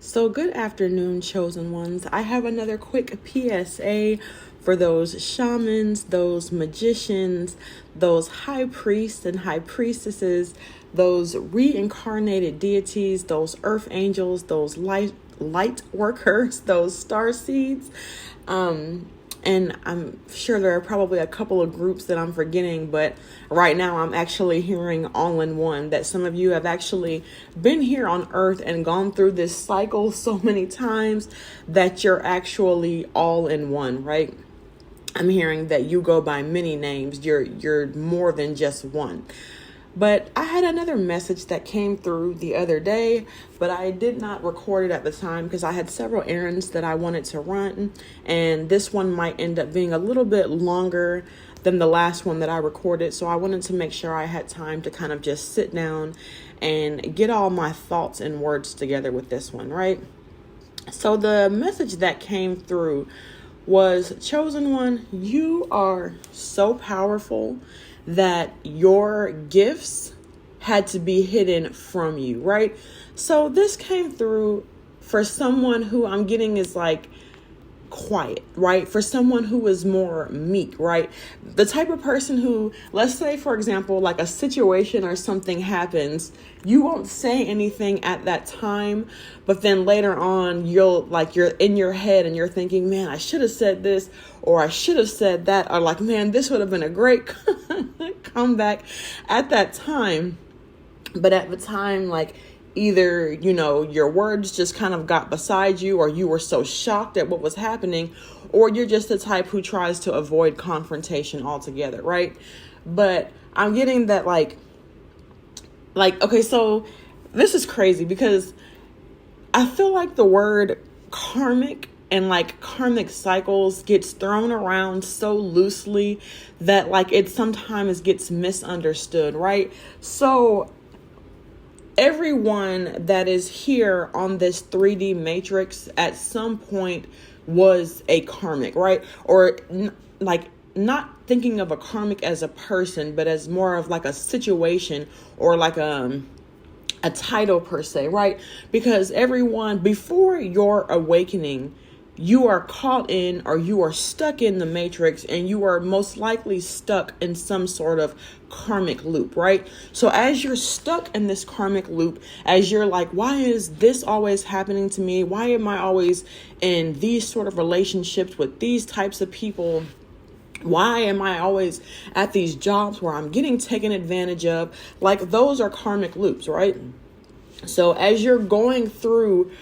So, good afternoon, chosen ones. I have another quick PSA for those shamans, those magicians, those high priests and high priestesses, those reincarnated deities, those earth angels, those light workers, those star seeds. And I'm sure there are probably a couple of groups that I'm forgetting, but right now I'm actually hearing all in one, that some of you have actually been here on earth and gone through this cycle so many times that you're actually all in one, right? I'm hearing that you go by many names. You're more than just one. But I had another message that came through the other day, but I did not record it at the time because I had several errands that I wanted to run. And this one might end up being a little bit longer than the last one that I recorded. So I wanted to make sure I had time to kind of just sit down and get all my thoughts and words together with this one, right? So the message that came through was, chosen one, you are so powerful that your gifts had to be hidden from you, right? So this came through for someone who I'm getting is like quiet, right? For someone who is more meek, right? The type of person who, let's say, for example, like a situation or something happens, you won't say anything at that time, but then later on, you're in your head and you're thinking, man, I should have said this, or I should have said that, or like, man, this would have been a great comeback at that time. But at the time, like, either, your words just kind of got beside you, or you were so shocked at what was happening, or you're just the type who tries to avoid confrontation altogether, right? But I'm getting that okay, so this is crazy because I feel like the word karmic and like karmic cycles gets thrown around so loosely that it sometimes gets misunderstood, right? So everyone that is here on this 3D matrix at some point was a karmic, right? Or not thinking of a karmic as a person, but as more of like a situation or like a title per se, right? Because everyone, before your awakening, you are caught in, or you are stuck in the matrix, and you are most likely stuck in some sort of karmic loop, right? So as you're stuck in this karmic loop, as you're like, why is this always happening to me? Why am I always in these sort of relationships with these types of people? Why am I always at these jobs where I'm getting taken advantage of? Like, those are karmic loops, right? So as you're going through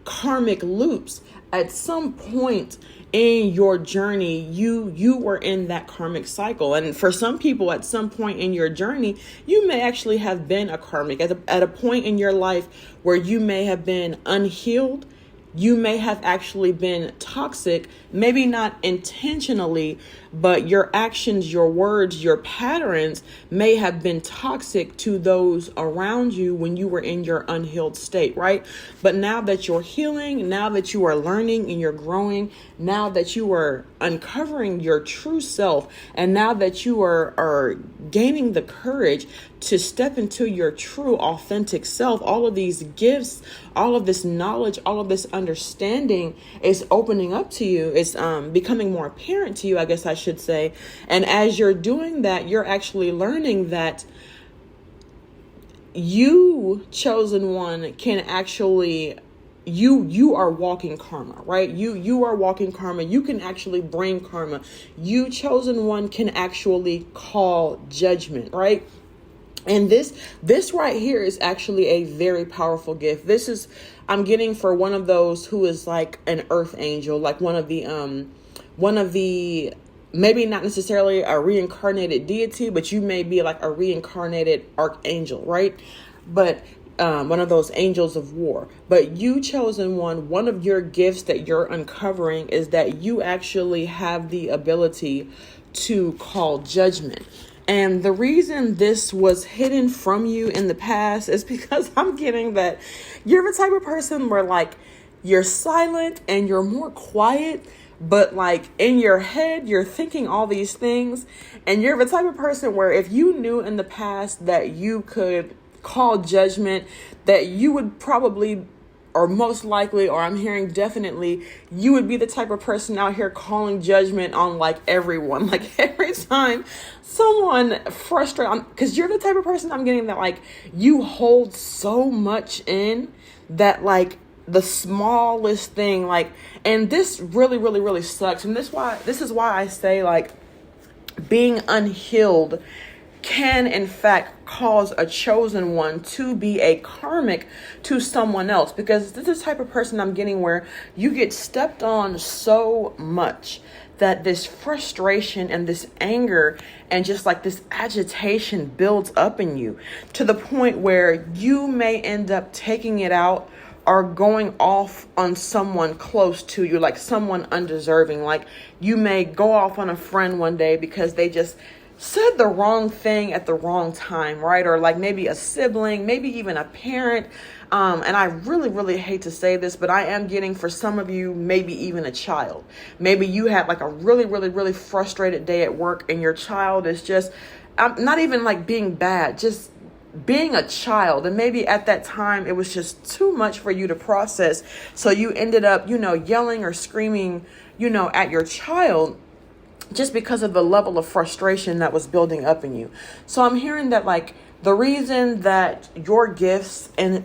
karmic loops, at some point in your journey, you were in that karmic cycle. And for some people, at some point in your journey, you may actually have been a karmic at a point in your life where you may have been unhealed. You may have actually been toxic, maybe not intentionally, but your actions, your words, your patterns may have been toxic to those around you when you were in your unhealed state, right? But now that you're healing, now that you are learning and you're growing, now that you are uncovering your true self, and now that you are gaining the courage to step into your true authentic self, all of these gifts, all of this knowledge, all of this understanding is opening up to you. It's becoming more apparent to you, I guess I should say. And as you're doing that, you're actually learning that you, chosen one, can actually, you are walking karma, right? You are walking karma. You can actually bring karma. You, chosen one, can actually call judgment, right? And this right here is actually a very powerful gift. This is, I'm getting for one of those who is like an earth angel, like one of the maybe not necessarily a reincarnated deity, but you may be like a reincarnated archangel, right? But one of those angels of war. But you, chosen one of your gifts that you're uncovering is that you actually have the ability to call judgment. And the reason this was hidden from you in the past is because I'm getting that you're the type of person where like you're silent and you're more quiet, but like in your head, you're thinking all these things. And you're the type of person where if you knew in the past that you could call judgment, that you would probably or most likely, or I'm hearing definitely, you would be the type of person out here calling judgment on like everyone. Like every time someone frustrated, because you're the type of person I'm getting that like you hold so much in that like the smallest thing, like, and this really, really, really sucks. And this is why I say like being unhealed can in fact cause a chosen one to be a karmic to someone else, because this is the type of person I'm getting where you get stepped on so much that this frustration and this anger and just like this agitation builds up in you to the point where you may end up taking it out or going off on someone close to you, like someone undeserving. Like you may go off on a friend one day because they just said the wrong thing at the wrong time, right? Or like maybe a sibling, maybe even a parent. And I really, really hate to say this, but I am getting for some of you, maybe even a child. Maybe you had like a really, really, really frustrated day at work and your child is just, not even like being bad, just being a child. And maybe at that time it was just too much for you to process. So you ended up, yelling or screaming, at your child, just because of the level of frustration that was building up in you. So I'm hearing that like the reason that your gifts and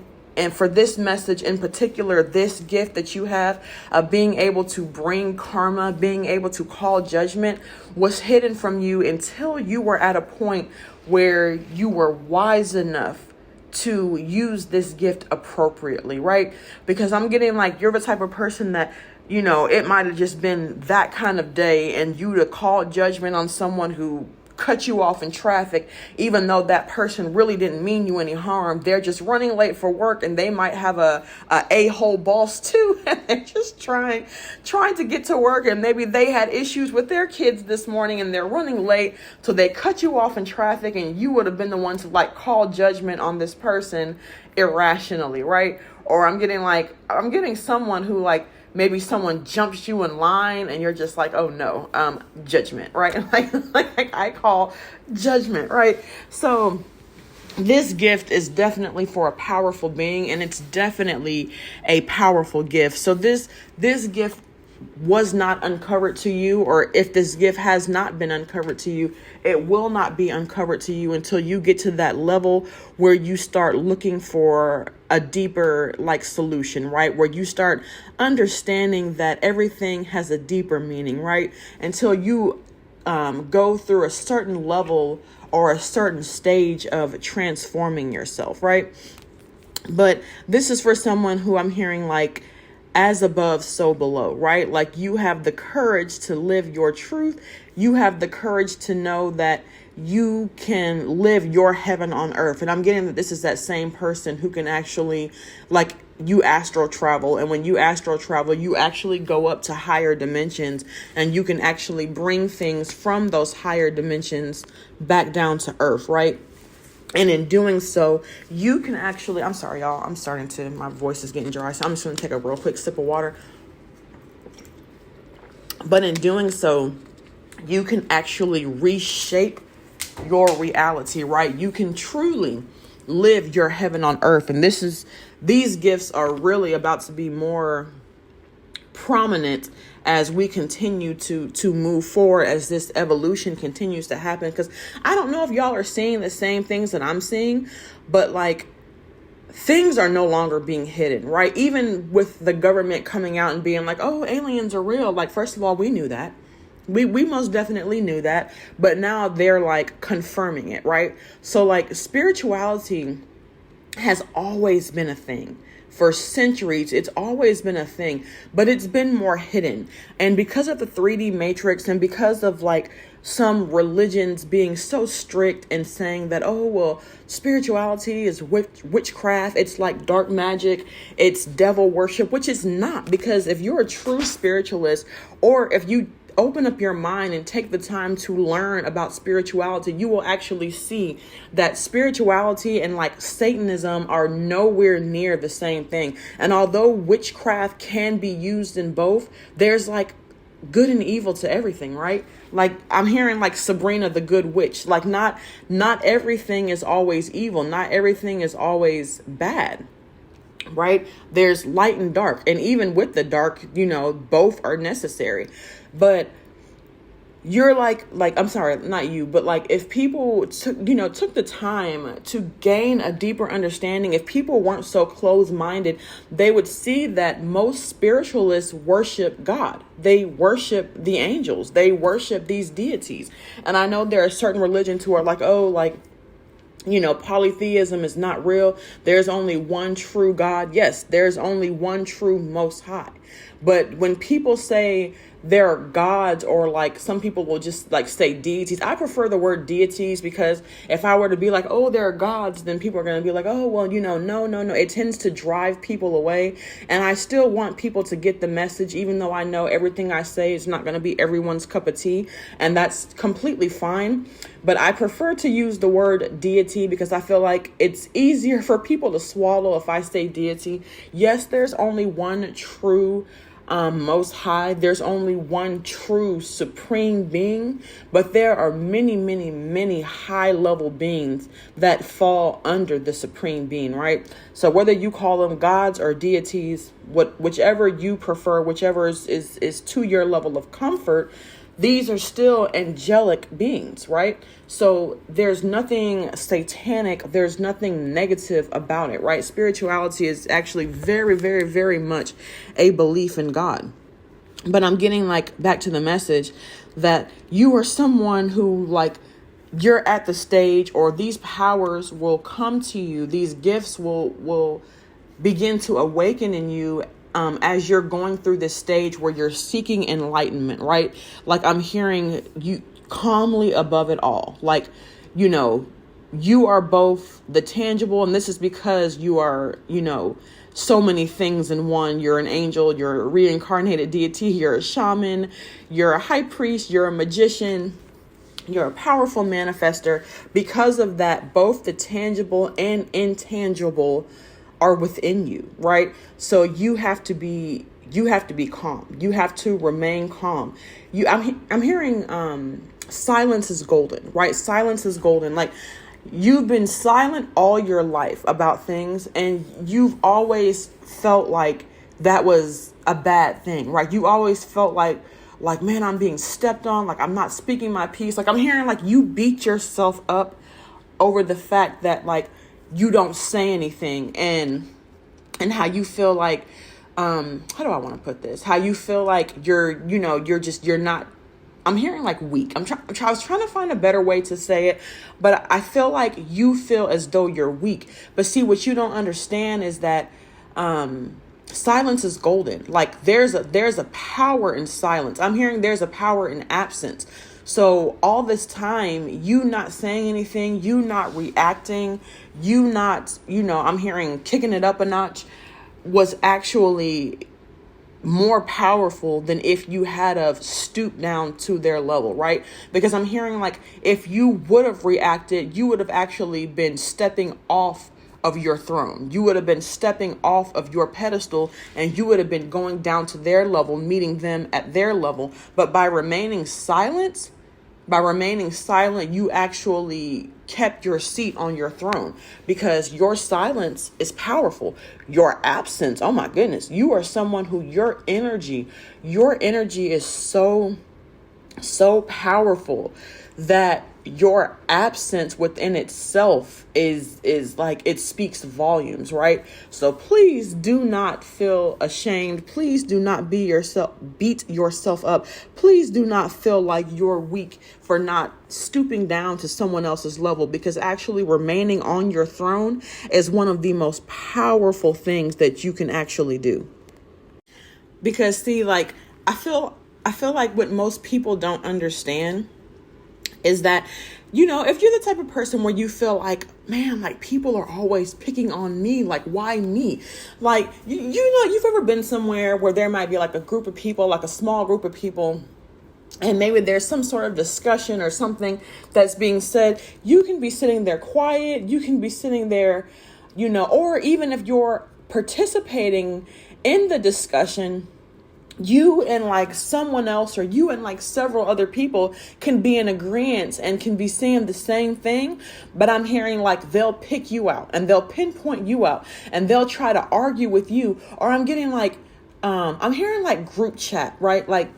for this message in particular, this gift that you have of being able to bring karma, being able to call judgment, was hidden from you until you were at a point where you were wise enough to use this gift appropriately, right? Because I'm getting like you're the type of person that, it might have just been that kind of day and you to call judgment on someone who cut you off in traffic, even though that person really didn't mean you any harm. They're just running late for work and they might have a-hole boss too. And they're just trying to get to work, and maybe they had issues with their kids this morning and they're running late. So they cut you off in traffic and you would have been the one to like call judgment on this person irrationally, right? Or I'm getting someone who like, maybe someone jumps you in line and you're just like, oh no, judgment, right? like I call judgment, right? So this gift is definitely for a powerful being, and it's definitely a powerful gift. So this gift was not uncovered to you, or if this gift has not been uncovered to you, it will not be uncovered to you until you get to that level where you start looking for a deeper like solution, right? Where you start understanding that everything has a deeper meaning, right? Until you go through a certain level or a certain stage of transforming yourself, right? But this is for someone who I'm hearing like, as above, so below, right? Like you have the courage to live your truth. You have the courage to know that you can live your heaven on earth. And I'm getting that this is that same person who can actually, like, you astral travel. And when you astral travel, you actually go up to higher dimensions and you can actually bring things from those higher dimensions back down to earth, right? And in doing so, you can actually, I'm sorry, y'all, my voice is getting dry. So I'm just going to take a real quick sip of water. But in doing so, you can actually reshape your reality, right? You can truly live your heaven on earth. And these gifts are really about to be more prominent as we continue to move forward, as this evolution continues to happen. Because I don't know if y'all are seeing the same things that I'm seeing, but like things are no longer being hidden, right? Even with the government coming out and being like, oh, aliens are real. Like, first of all, we knew that. We most definitely knew that, but now they're like confirming it, right? So like spirituality has always been a thing. For centuries, it's always been a thing, but it's been more hidden. And because of the 3D matrix and because of like some religions being so strict and saying that, oh, well, spirituality is witchcraft. It's like dark magic. It's devil worship, which is not, because if you're a true spiritualist, or if you open up your mind and take the time to learn about spirituality, you will actually see that spirituality and like Satanism are nowhere near the same thing. And although witchcraft can be used in both, there's like good and evil to everything, right? Like I'm hearing like Sabrina the Good Witch. Like not everything is always evil. Not everything is always bad. right? There's light and dark. And even with the dark, both are necessary. But you're like, I'm sorry, not you, but like if people took the time to gain a deeper understanding, if people weren't so closed-minded, they would see that most spiritualists worship God. They worship the angels. They worship these deities. And I know there are certain religions who are like, oh, like, polytheism is not real. There's only one true God. Yes, there's only one true Most High. But when people say there are gods, or like some people will just like say deities, I prefer the word deities, because if I were to be like, oh, there are gods, then people are going to be like, oh, well, no. It tends to drive people away. And I still want people to get the message, even though I know everything I say is not going to be everyone's cup of tea. And that's completely fine. But I prefer to use the word deity because I feel like it's easier for people to swallow if I say deity. Yes, there's only one true Most High. There's only one true supreme being, but there are many, many, many high level beings that fall under the supreme being, right? So whether you call them gods or deities, whichever you prefer, whichever is to your level of comfort, these are still angelic beings, right? So there's nothing satanic. There's nothing negative about it, right? Spirituality is actually very, very, very much a belief in God. But I'm getting like back to the message that you are someone who like you're at the stage, or these powers will come to you. These gifts will begin to awaken in you as you're going through this stage where you're seeking enlightenment, right? Like I'm hearing you calmly above it all. Like, you are both the tangible, and this is because you are, so many things in one. You're an angel, you're a reincarnated deity, you're a shaman, you're a high priest, you're a magician, you're a powerful manifester. Because of that, both the tangible and intangible are within you, right? So you have to be calm. You have to remain calm. I'm hearing silence is golden, right? Silence is golden. Like you've been silent all your life about things, and you've always felt like that was a bad thing, right? You always felt like, man, I'm being stepped on. Like I'm not speaking my piece. Like I'm hearing like you beat yourself up over the fact that like you don't say anything, and how you feel like, how do I want to put this? How you feel like you're not, I'm hearing like weak. I was trying to find a better way to say it, but I feel like you feel as though you're weak. But see, what you don't understand is that, silence is golden. Like there's a power in silence. I'm hearing there's a power in absence. So all this time, you not saying anything, you not reacting, you not, I'm hearing kicking it up a notch, was actually more powerful than if you had of stooped down to their level, right? Because I'm hearing like if you would have reacted, you would have actually been stepping off of your throne. You would have been stepping off of your pedestal, and you would have been going down to their level, meeting them at their level. But by remaining silent, you actually kept your seat on your throne, because your silence is powerful. Your absence, oh my goodness, you are someone who your energy is so powerful that your absence within itself is like, it speaks volumes, right? So please do not feel ashamed. Please do not beat yourself up. Please do not feel like you're weak for not stooping down to someone else's level, because actually remaining on your throne is one of the most powerful things that you can actually do. Because see, like I feel like what most people don't understand is that, if you're the type of person where you feel like, man, like people are always picking on me, like why me? Like, you've ever been somewhere where there might be like a group of people, like a small group of people, and maybe there's some sort of discussion or something that's being said. You can be sitting there quiet. You can be sitting there, or even if you're participating in the discussion, you and like someone else, or you and like several other people can be in agreement and can be saying the same thing, but I'm hearing like they'll pick you out and they'll pinpoint you out and they'll try to argue with you. Or I'm getting like I'm hearing like group chat, right? Like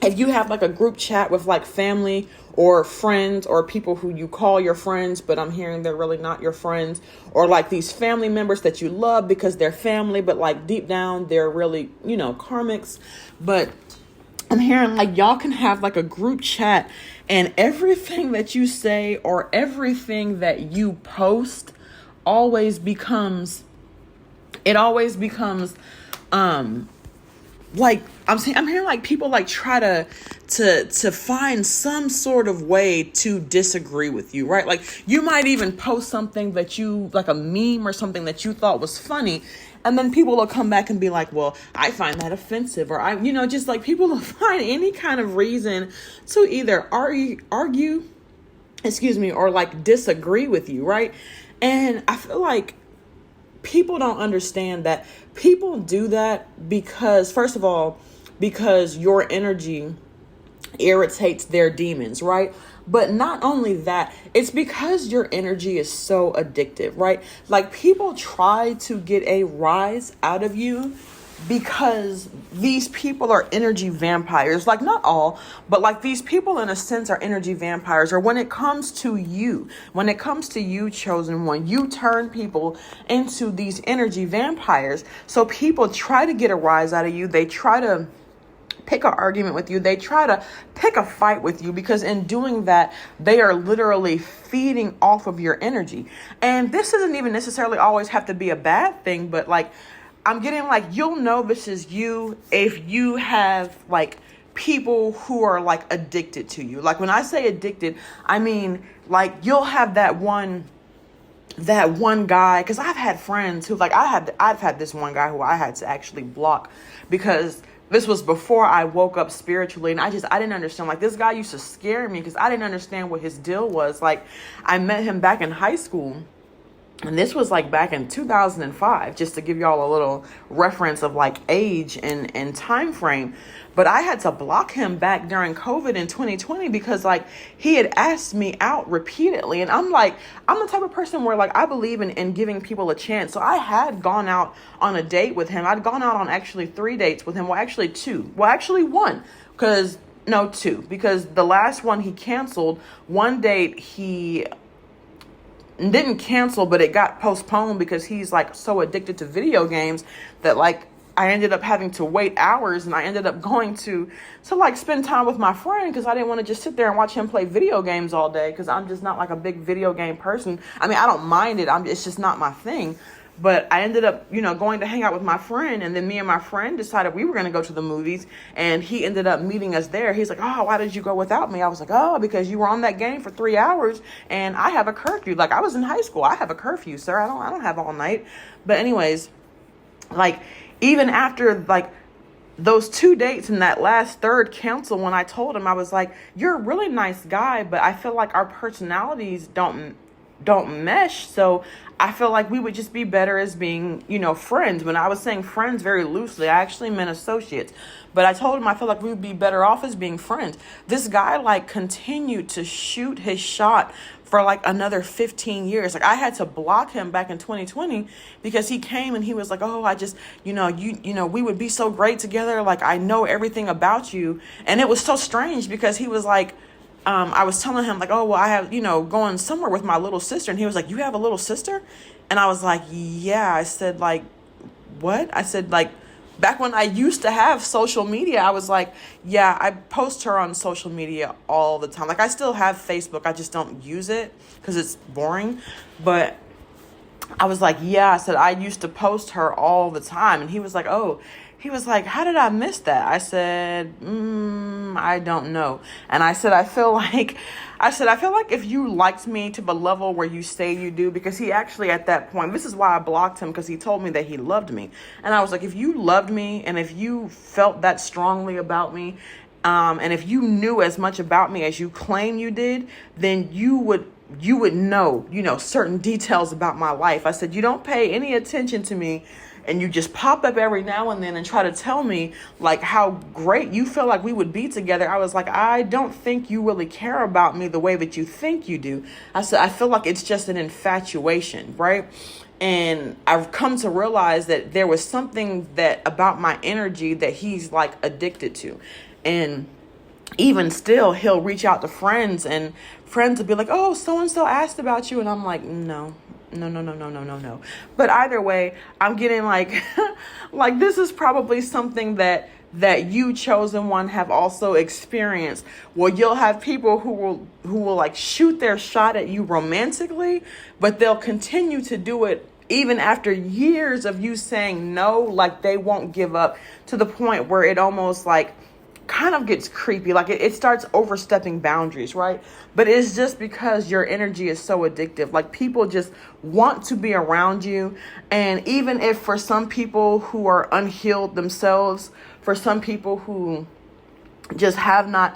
if you have like a group chat with like family or friends or people who you call your friends, but I'm hearing they're really not your friends, or like these family members that you love because they're family, but like deep down they're really, karmics. But I'm hearing like y'all can have like a group chat, and everything that you say or everything that you post always becomes, it always becomes, like I'm hearing like people like try to find some sort of way to disagree with you, right? Like you might even post something that you like, a meme or something that you thought was funny, and then people will come back and be like, well, I find that offensive, or I, just like people will find any kind of reason to either argue, or like disagree with you, right? And I feel like people don't understand that people do that because, first of all, because your energy irritates their demons, right? But not only that, it's because your energy is so addictive, right? Like people try to get a rise out of you because these people are energy vampires. Like not all, but like these people in a sense are energy vampires. Or when it comes to you, chosen one, you turn people into these energy vampires. So people try to get a rise out of you. They try to pick an argument with you. They try to pick a fight with you, because in doing that, they are literally feeding off of your energy. And this doesn't even necessarily always have to be a bad thing, but like, I'm getting like, you'll know this is you if you have like people who are like addicted to you. Like when I say addicted, I mean like you'll have that one guy, because I've had friends who like I've had this one guy who I had to actually block, because this was before I woke up spiritually, and I didn't understand. Like this guy used to scare me because I didn't understand what his deal was. Like I met him back in high school, and this was like back in 2005, just to give y'all a little reference of like age and time frame. But I had to block him back during COVID in 2020 because like he had asked me out repeatedly. And I'm like, I'm the type of person where like I believe in giving people a chance. So I had gone out on a date with him. I'd gone out on actually 3 dates with him. Well, actually 2. Well, actually 1, because no, 2, because the last one he canceled. One date he didn't cancel, but it got postponed because he's like so addicted to video games that like I ended up having to wait hours, and I ended up going to like spend time with my friend, because I didn't want to just sit there and watch him play video games all day, because I'm just not like a big video game person. I mean, I don't mind it. It's just not my thing. But I ended up, going to hang out with my friend, and then me and my friend decided we were going to go to the movies, and he ended up meeting us there. He's like, oh, why did you go without me? I was like, oh, because you were on that game for 3 hours, and I have a curfew. Like I was in high school. I have a curfew, sir. I don't have all night. But anyways, like even after like those 2 dates and that last third cancel, when I told him, I was like, you're a really nice guy, but I feel like our personalities don't mesh. So I feel like we would just be better as being, friends. When I was saying friends very loosely, I actually meant associates. But I told him I feel like we would be better off as being friends. This guy like continued to shoot his shot for like another 15 years. Like I had to block him back in 2020 because he came and he was like, oh, I just, we would be so great together. Like I know everything about you. And it was so strange because he was like, I was telling him like, oh, well, I have, going somewhere with my little sister. And he was like, you have a little sister? And I was like, yeah. I said, like, what? I said, like, back when I used to have social media, I was like, yeah, I post her on social media all the time. Like, I still have Facebook. I just don't use it because it's boring. But I was like, yeah, I said, I used to post her all the time. And he was like, oh, how did I miss that? I said, I don't know. And I said, I feel like if you liked me to the level where you say you do, because he actually at that point, this is why I blocked him, because he told me that he loved me. And I was like, if you loved me and if you felt that strongly about me, and if you knew as much about me as you claim you did, then you would know, certain details about my life. I said, you don't pay any attention to me and you just pop up every now and then and try to tell me like how great you feel like we would be together. I was like, I don't think you really care about me the way that you think you do. I said, I feel like it's just an infatuation, right? And I've come to realize that there was something that about my energy that he's like addicted to. And even still, he'll reach out to friends, and friends will be like, oh, so-and-so asked about you. And I'm like, no. But either way, I'm getting like, like this is probably something that you, chosen one, have also experienced. Well, you'll have people who will like shoot their shot at you romantically, but they'll continue to do it even after years of you saying no. Like they won't give up, to the point where it almost like kind of gets creepy. Like it starts overstepping boundaries, right? But it's just because your energy is so addictive. Like people just want to be around you. And even if for some people who are unhealed themselves, for some people who just have not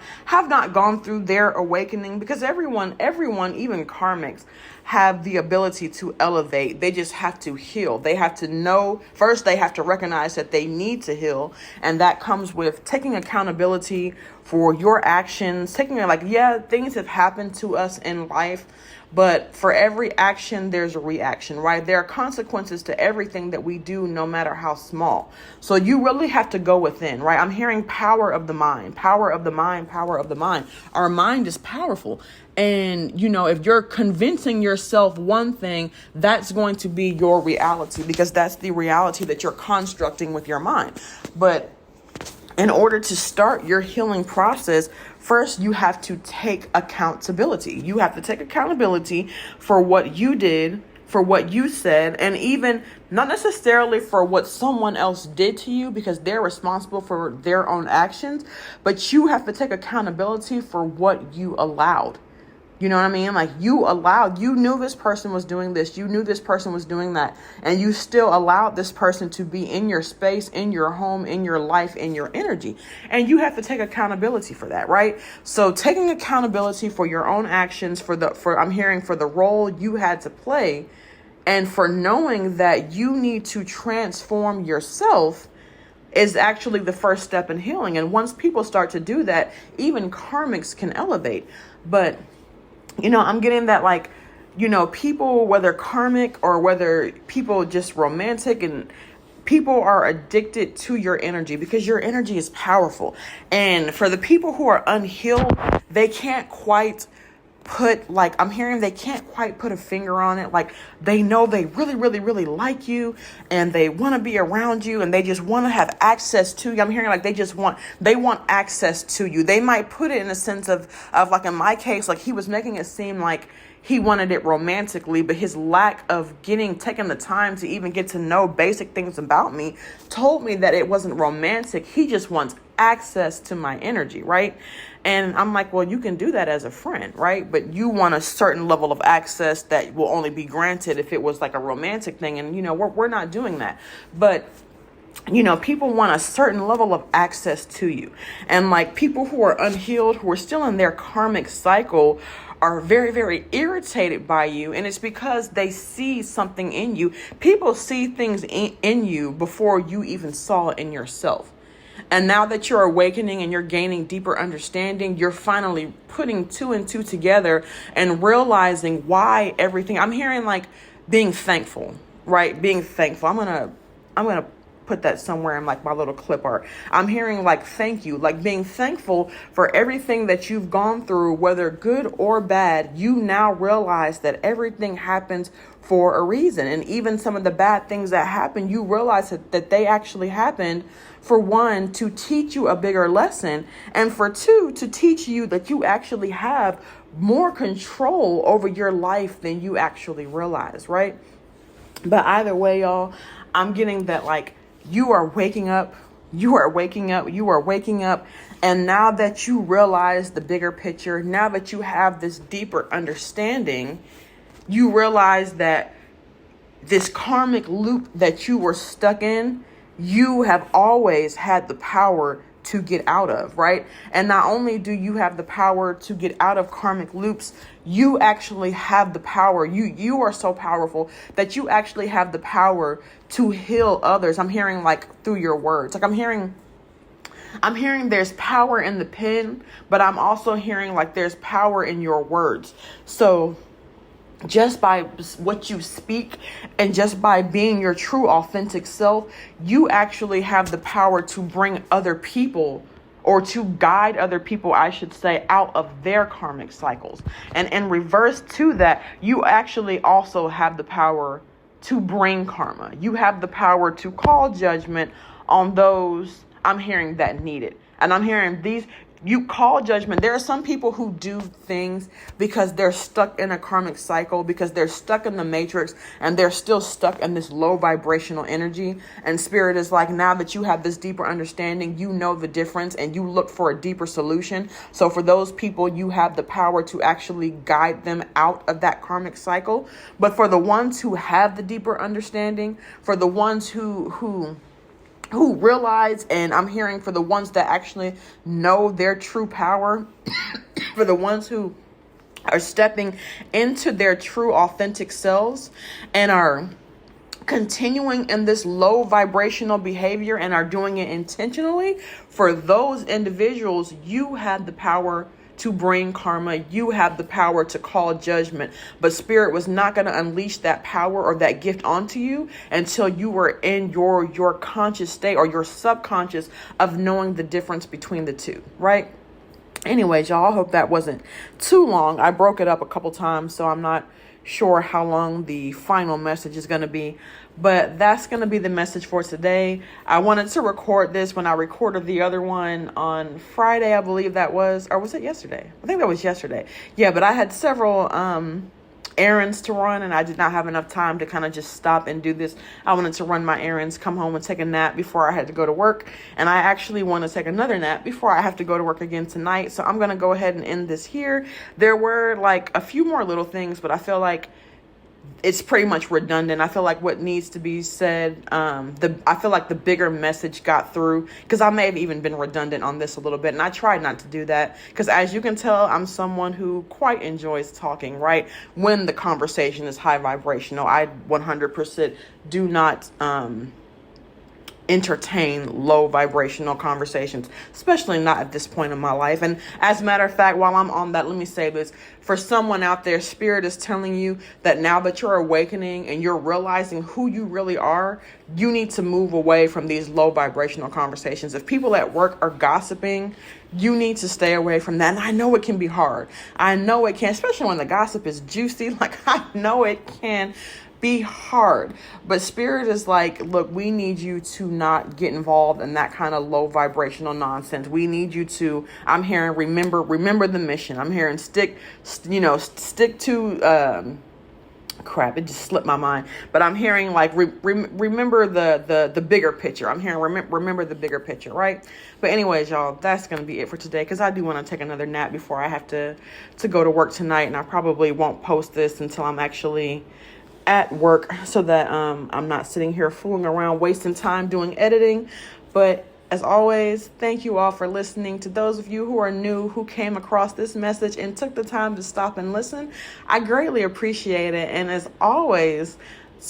gone through their awakening, because everyone, even karmics, have the ability to elevate. They just have to heal. They have to know first, they have to recognize that they need to heal, and that comes with taking accountability for your actions, taking it like, yeah, things have happened to us in life, but for every action, there's a reaction, right? There are consequences to everything that we do, no matter how small. So you really have to go within, right? I'm hearing power of the mind, power of the mind, power of the mind. Our mind is powerful. And, you know, if you're convincing yourself one thing, that's going to be your reality, because that's the reality that you're constructing with your mind. But in order to start your healing process, first, you have to take accountability. You have to take accountability for what you did, for what you said, and even not necessarily for what someone else did to you, because they're responsible for their own actions, but you have to take accountability for what you allowed. You know what I mean? Like you knew this person was doing this. You knew this person was doing that. And you still allowed this person to be in your space, in your home, in your life, in your energy. And you have to take accountability for that, right? So taking accountability for your own actions, I'm hearing for the role you had to play, and for knowing that you need to transform yourself is actually the first step in healing. And once people start to do that, even karmics can elevate. But you know, I'm getting that, like, you know, people, whether karmic or whether people just romantic, and people are addicted to your energy because your energy is powerful. And for the people who are unhealed, they can't quite put, like, I'm hearing they can't quite put a finger on it. Like, they know they really, really, really like you, and they want to be around you, and they just want to have access to you. I'm hearing like they want access to you. They might put it in a sense of like, in my case, like he was making it seem like he wanted it romantically, but his lack of taking the time to even get to know basic things about me told me that it wasn't romantic. He just wants access to my energy, right? And I'm like, well, you can do that as a friend, right? But you want a certain level of access that will only be granted if it was like a romantic thing. And, you know, we're not doing that. But, you know, people want a certain level of access to you. And like people who are unhealed, who are still in their karmic cycle, are very, very irritated by you. And it's because they see something in you. People see things in you before you even saw it in yourself. And now that you're awakening and you're gaining deeper understanding, you're finally putting two and two together and realizing why everything. I'm hearing like being thankful, right? Being thankful. I'm gonna put that somewhere in like my little clip art. I'm hearing like thank you, like being thankful for everything that you've gone through, whether good or bad. You now realize that everything happens for a reason. And even some of the bad things that happen, you realize that they actually happened, for one, to teach you a bigger lesson, and for two, to teach you that you actually have more control over your life than you actually realize, right? But either way, y'all, I'm getting that like you are waking up. And now that you realize the bigger picture, now that you have this deeper understanding, you realize that this karmic loop that you were stuck in, you have always had the power to get out of, right? And not only do you have the power to get out of karmic loops, you actually have the power. You are so powerful that you actually have the power to heal others. I'm hearing like through your words. Like I'm hearing there's power in the pen, but I'm also hearing like there's power in your words. So just by what you speak and just by being your true authentic self, you actually have the power to bring other people, or to guide other people, I should say, out of their karmic cycles. And in reverse to that, you actually also have the power to bring karma. You have the power to call judgment on those, I'm hearing, that need it. And I'm hearing you call judgment. There are some people who do things because they're stuck in a karmic cycle, because they're stuck in the matrix and they're still stuck in this low vibrational energy. And spirit is like, now that you have this deeper understanding, you know the difference and you look for a deeper solution. So for those people, you have the power to actually guide them out of that karmic cycle. But for the ones who have the deeper understanding, for the ones who realize, and I'm hearing for the ones that actually know their true power, for the ones who are stepping into their true authentic selves and are continuing in this low vibrational behavior and are doing it intentionally, for those individuals, you have the power to bring karma. You have the power to call judgment. But spirit was not going to unleash that power or that gift onto you until you were in your conscious state, or your subconscious, of knowing the difference between the two, right? Anyways, y'all, I hope that wasn't too long. I broke it up a couple times, so I'm not sure how long the final message is going to be, but that's going to be the message for today. I wanted to record this when I recorded the other one on Friday, I believe that was, or was it yesterday? I think that was yesterday. Yeah, but I had several errands to run and I did not have enough time to kind of just stop and do this. I wanted to run my errands, come home and take a nap before I had to go to work. And I actually want to take another nap before I have to go to work again tonight. So I'm going to go ahead and end this here. There were like a few more little things, but I feel like it's pretty much redundant. I feel like what needs to be said, I feel like the bigger message got through, because I may have even been redundant on this a little bit. And I tried not to do that, because as you can tell, I'm someone who quite enjoys talking, right? When the conversation is high vibrational, I 100% do not entertain low vibrational conversations, especially not at this point in my life. And as a matter of fact, while I'm on that, let me say this. For someone out there, spirit is telling you that now that you're awakening and you're realizing who you really are, you need to move away from these low vibrational conversations. If people at work are gossiping, you need to stay away from that. And I know it can be hard. I know it can, especially when the gossip is juicy. Like, I know it can be hard, but spirit is like, look, we need you to not get involved in that kind of low vibrational nonsense. We need you to, I'm hearing, remember the mission. I'm hearing stick to, crap, it just slipped my mind, but I'm hearing like, remember the bigger picture. I'm hearing, remember the bigger picture, right? But anyways, y'all, that's going to be it for today, because I do want to take another nap before I have to go to work tonight. And I probably won't post this until I'm actually at work, so that I'm not sitting here fooling around, wasting time doing editing. But as always, thank you all for listening. To those of you who are new, who came across this message and took the time to stop and listen, I greatly appreciate it. And as always,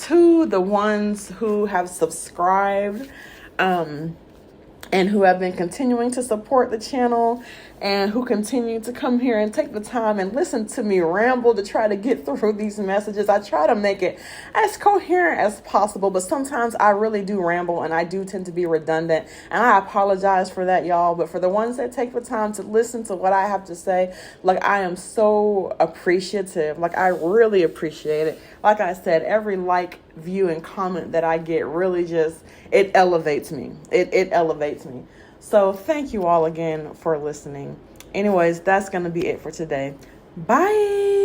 to the ones who have subscribed and who have been continuing to support the channel, and who continue to come here and take the time and listen to me ramble to try to get through these messages. I try to make it as coherent as possible, but sometimes I really do ramble and I do tend to be redundant, and I apologize for that, y'all. But for the ones that take the time to listen to what I have to say, like, I am so appreciative. Like, I really appreciate it. Like I said, every like, view, and comment that I get really just, it elevates me. It elevates me. So thank you all again for listening. Anyways, that's going to be it for today. Bye.